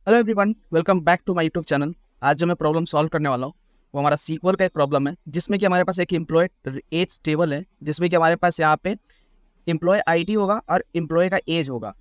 Hello everyone, welcome back to my YouTube channel. आज जो मैं प्रॉब्लम सॉल्व करने वाला हूँ वो हमारा सीक्वल का एक प्रॉब्लम है, जिसमें कि हमारे पास एक एम्प्लॉय एज टेबल है, जिसमें कि हमारे पास यहाँ पे एम्प्लॉय आईडी होगा और एम्प्लॉय का एज होगा।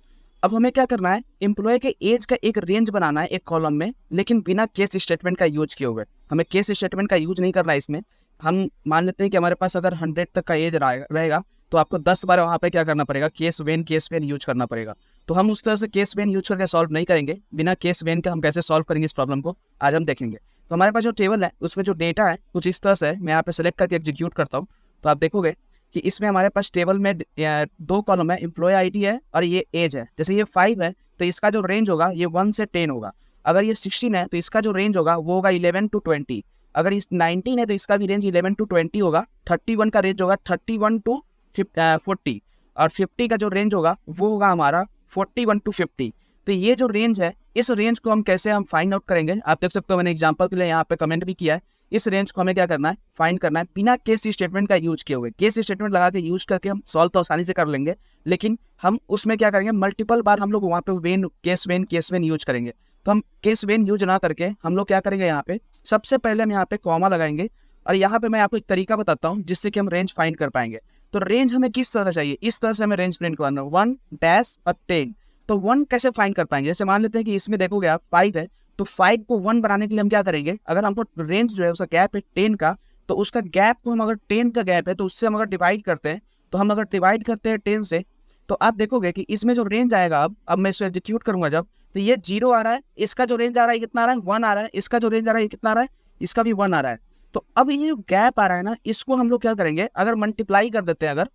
अब हमें क्या करना है, एम्प्लॉय के एज का एक रेंज बनाना है एक कॉलम में, लेकिन बिना केस स्टेटमेंट का यूज किए हुए। हमें केस स्टेटमेंट का यूज नहीं करना है इसमें। हम मान लेते हैं कि हमारे पास अगर 100 तक का एज रहेगा तो आपको 10 बार वहाँ पे क्या करना पड़ेगा, केस वेन यूज करना पड़ेगा। तो हम उस तरह से केस वेन यूज करके सॉल्व नहीं करेंगे। बिना केस वेन के हम कैसे सॉल्व करेंगे इस प्रॉब्लम को, आज हम देखेंगे। तो हमारे पास जो टेबल है उसमें जो डेटा है कुछ इस तरह से है। मैं यहाँ पे सेलेक्ट करके एग्जीक्यूट करता हूँ तो आप देखोगे कि इसमें हमारे पास टेबल में दो कॉलम है, एम्प्लॉय आईडी है और ये एज है। जैसे ये 5 है तो इसका जो रेंज होगा ये 1 से 10 होगा। अगर ये 16 है तो इसका जो रेंज होगा वो होगा 11 टू 20। अगर इस 19 है तो इसका भी रेंज 11 टू 20 होगा। 31 का रेंज होगा 31 टू 40। और 50 का जो रेंज होगा वो होगा हमारा 41 टू 50। तो ये जो रेंज है, इस रेंज को हम कैसे फाइंड आउट करेंगे, आप देख सकते हो मैंने एग्जांपल के लिए यहाँ पे कमेंट भी किया है। इस रेंज को हमें क्या करना है, फाइंड करना है बिना केस स्टेटमेंट का यूज किए हुए। केस स्टेटमेंट लगा के यूज करके हम सॉल्व तो आसानी से कर लेंगे, लेकिन हम उसमें क्या करेंगे, मल्टीपल बार हम लोग वहाँ पे केस वेन यूज करेंगे। तो हम केस वेन यूज ना करके हम लोग क्या करेंगे, यहाँ पे सबसे पहले हम यहाँ पे कॉमा लगाएंगे। और यहाँ पे मैं आपको एक तरीका बताता हूँ जिससे कि हम रेंज फाइंड कर पाएंगे। तो रेंज हमें किस तरह चाहिए, इस तरह से हमें रेंज प्रिंट करना है, 1 डैश और 10। तो 1 कैसे फाइंड कर पाएंगे, जैसे मान लेते हैं कि इसमें देखोगे आप 5 है, तो 5 को 1 बनाने के लिए हम क्या करेंगे, अगर हमको रेंज जो है उसका गैप है 10 का, तो उसका गैप को हम अगर 10 का गैप है तो उससे हम अगर डिवाइड करते हैं, तो हम अगर डिवाइड करते हैं 10 से, तो आप देखोगे कि इसमें जो रेंज आएगा, अब मैं इसको एग्जीक्यूट करूंगा जब, तो ये 0 आ रहा है, इसका जो रेंज आ रहा है कितना आ रहा है, 1 आ रहा है, इसका जो रेंज आ रहा है कितना आ रहा है, इसका भी 1 आ रहा है। तो अब ये जो गैप आ रहा है ना, इसको हम लोग क्या करेंगे, अगर मल्टीप्लाई कर देते हैं, अगर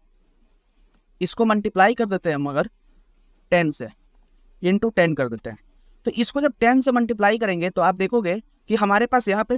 इसको मल्टीप्लाई कर देते हैं हम अगर 10 से, इंटू 10 कर देते हैं, तो इसको जब 10 से मल्टीप्लाई करेंगे तो आप देखोगे कि हमारे पास यहाँ पे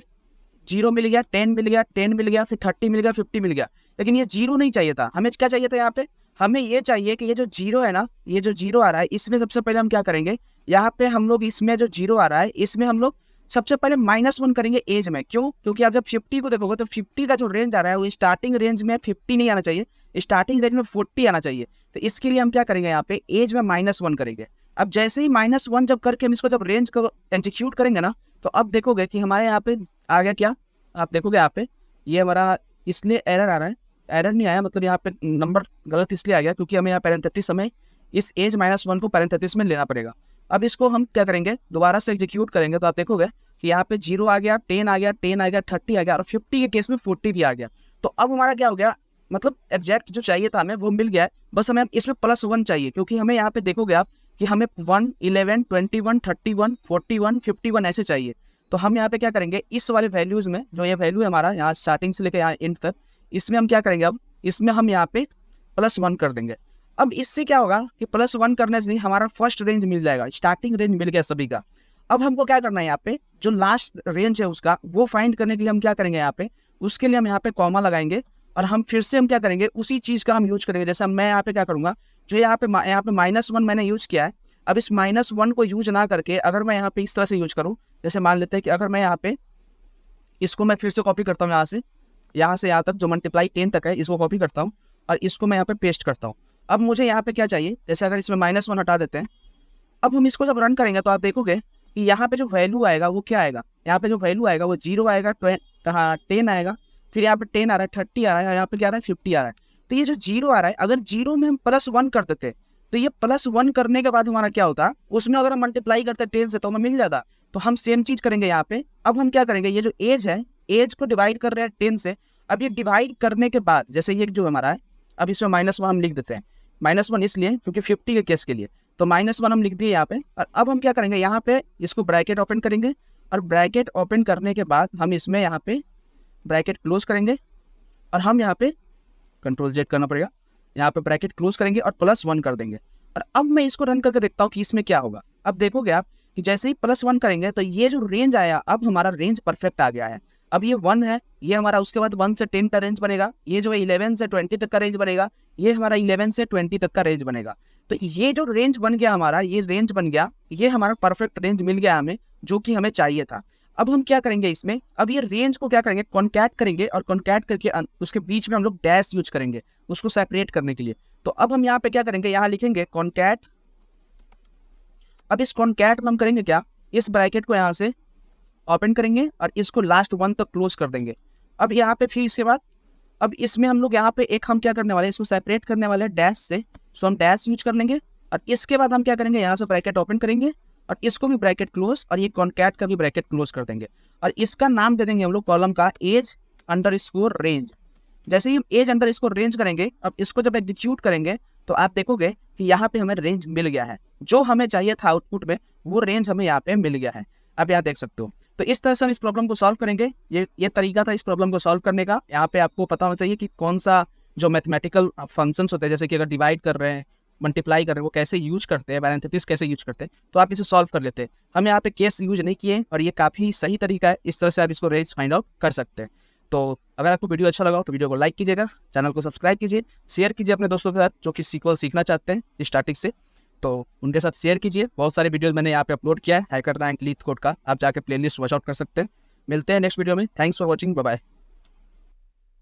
0 मिल गया, 10 मिल गया, 10 मिल गया, फिर 30 मिल गया, 50 मिल गया। लेकिन ये 0 नहीं चाहिए था, हमें क्या चाहिए था, यहाँ पे हमें ये चाहिए कि ये जो 0 है ना, ये जो 0 आ रहा है, इसमें सबसे पहले हम क्या करेंगे, यहाँ पे हम लोग इसमें जो 0 आ रहा है इसमें हम लोग सबसे पहले -1 करेंगे एज में। क्यों? क्योंकि आप जब 50 को देखोगे तो 50 का जो रेंज आ रहा है वो स्टार्टिंग रेंज में 50 नहीं आना चाहिए, स्टार्टिंग रेंज में 40 आना चाहिए। तो इसके लिए हम क्या करेंगे, यहाँ पे एज में -1 करेंगे। अब जैसे ही -1 जब करके हम इसको जब रेंज को एग्जीक्यूट करेंगे ना, तो अब देखोगे कि हमारे यहाँ पे आ गया क्या, आप देखोगे यहाँ पे ये हमारा इसलिए एरर आ रहा है, एरर नहीं आया मतलब यहाँ पे नंबर गलत इसलिए आ गया क्योंकि हमें यहाँ पैरेंथेसिस हमें इस एज -1 को पैरेंथेसिस में लेना पड़ेगा। अब इसको हम क्या करेंगे, दोबारा से एग्जीक्यूट करेंगे तो आप देखोगे कि यहाँ पे 0 आ गया, 10 आ गया, 10 आ गया, 30 आ गया और 50 के केस में 40 भी आ गया। तो अब हमारा क्या हो गया, मतलब एग्जैक्ट जो चाहिए था हमें वो मिल गया है। बस हमें इसमें +1 चाहिए, क्योंकि हमें यहाँ पे देखोगे आप कि हमें 1, 11, 21, 31, 41, 51 ऐसे चाहिए। तो हम यहाँ पे क्या करेंगे, इस वाले वैल्यूज में जो ये वैल्यू है हमारा यहाँ स्टार्टिंग से लेकर यहाँ एंड तक, इसमें हम क्या करेंगे, अब इसमें हम यहाँ पे +1 कर देंगे। अब इससे क्या होगा कि +1 करने से नहीं हमारा फर्स्ट रेंज मिल जाएगा, स्टार्टिंग रेंज मिल गया सभी का। अब हमको क्या करना है, यहाँ पे जो लास्ट रेंज है उसका वो फाइंड करने के लिए हम क्या करेंगे, यहाँ पे उसके लिए हम यहाँ पे कॉमा लगाएंगे और हम फिर से हम क्या करेंगे, उसी चीज़ का हम यूज करेंगे। जैसे मैं यहाँ पे क्या करूँगा, जो यहाँ पे -1 मैंने यूज किया है, अब इस -1 को यूज ना करके अगर मैं यहाँ पे इस तरह से यूज करूँ, जैसे मान लेते हैं कि अगर मैं यहाँ पे इसको मैं फिर से कॉपी करता हूँ, यहाँ से यहाँ तक जो मल्टीप्लाई 10 तक है इसको कॉपी करता हूँ और इसको मैं यहाँ पे पेस्ट करता हूँ। अब मुझे यहाँ पे क्या चाहिए, जैसे अगर इसमें -1 हटा देते हैं, अब हम इसको जब रन करेंगे तो आप देखोगे कि यहाँ पे जो वैल्यू आएगा वो क्या आएगा, यहाँ पे जो वैल्यू आएगा वो 0 आएगा, 10 आएगा, फिर यहाँ पे 10 आ रहा है, 30 आ रहा है, यहाँ पे क्या आ रहा है, 50 आ रहा है। तो ये जो 0 आ रहा है, अगर 0 में हम +1 कर देते तो ये +1 करने के बाद हमारा क्या होता, उसमें अगर हम मल्टीप्लाई करते 10 से तो हमें मिल जाता। तो हम सेम चीज करेंगे यहाँ पे। अब हम क्या करेंगे, ये जो एज है, एज को डिवाइड कर रहे हैं 10 से। अब ये डिवाइड करने के बाद जैसे ये जो हमारा है, अब इसमें -1 हम लिख देते हैं, -1 इसलिए क्योंकि 50 के केस के लिए, तो -1 हम लिख दिए यहाँ पे। और अब हम क्या करेंगे, यहाँ पे इसको ब्रैकेट ओपन करेंगे और ब्रैकेट ओपन करने के बाद हम इसमें यहाँ पे ब्रैकेट क्लोज करेंगे और हम यहाँ पे Ctrl+Z करना पड़ेगा, यहाँ पे ब्रैकेट क्लोज करेंगे और +1 कर देंगे। और अब मैं इसको रन करके देखता हूँ कि इसमें क्या होगा। अब देखोगे आप कि जैसे ही +1 करेंगे तो ये जो रेंज आया, अब हमारा रेंज परफेक्ट आ गया है। अब ये 1 है, ये हमारा उसके बाद 1 से 10 का रेंज बनेगा, ये जो है 11 से 20 तक का रेंज बनेगा, ये हमारा 11 से 20 तक का रेंज बनेगा। तो ये जो रेंज बन गया हमारा, ये रेंज बन गया, ये हमारा परफेक्ट रेंज मिल गया हमें, जो कि हमें चाहिए था। अब हम क्या करेंगे इसमें, अब ये रेंज को क्या करेंगे, कॉन्कैट करेंगे और कॉन्कैट करके उसके बीच में हम लोग डैश यूज करेंगे उसको सेपरेट करने के लिए। तो अब हम यहाँ पे क्या करेंगे, यहाँ लिखेंगे कॉन्कैट। अब इस कॉन्कैट में हम करेंगे क्या, इस ब्रैकेट को यहाँ से ओपन करेंगे और इसको लास्ट 1 तक क्लोज कर देंगे। अब यहाँ पे फिर इसके बाद अब इसमें हम लोग यहाँ पे एक हम क्या करने वाले हैं, इसको सेपरेट करने वाले हैं डैश से, सो हम डैश यूज कर लेंगे। और इसके बाद हम क्या करेंगे, यहाँ से ब्रैकेट ओपन करेंगे और इसको भी ब्रैकेट क्लोज और ये कॉन्कैट का भी ब्रैकेट क्लोज कर देंगे। और इसका नाम दे देंगे हम लोग कॉलम का एज अंडर स्कोर रेंज। जैसे ही हम एज अंडर स्कोर रेंज करेंगे, अब इसको जब एग्जीक्यूट करेंगे तो आप देखोगे कि यहाँ पे हमें रेंज मिल गया है, जो हमें चाहिए था आउटपुट में वो रेंज हमें यहाँ पे मिल गया है। आप यहाँ देख सकते हो। तो इस तरह से हम इस प्रॉब्लम को सॉल्व करेंगे। ये तरीका था इस प्रॉब्लम को सॉल्व करने का। यहाँ पे आपको पता होना चाहिए कि कौन सा जो मैथमेटिकल फंक्शंस होते हैं, जैसे कि अगर डिवाइड कर रहे हैं, मल्टीप्लाई कर रहे हैं, वो कैसे यूज करते हैं, पैरेंथेसिस कैसे यूज करते हैं, तो आप इसे सॉल्व कर लेते हैं। हम यहाँ पे केस यूज नहीं किए और ये काफ़ी सही तरीका है। इस तरह से आप इसको रेंज फाइंड आउट कर सकते हैं। तो अगर आपको वीडियो अच्छा लगा हो तो वीडियो को लाइक कीजिएगा, चैनल को सब्सक्राइब कीजिए, शेयर कीजिए अपने दोस्तों के साथ जो कि सीक्वल सीखना चाहते हैं स्टार्टिंग से, तो उनके साथ शेयर कीजिए। बहुत सारे वीडियोस मैंने यहाँ पे अपलोड किया है हैकर रैंक लीड कोड का, आप जाके प्लेलिस्ट वॉच आउट कर सकते हैं। मिलते हैं नेक्स्ट वीडियो में। Thanks for watching, bye bye.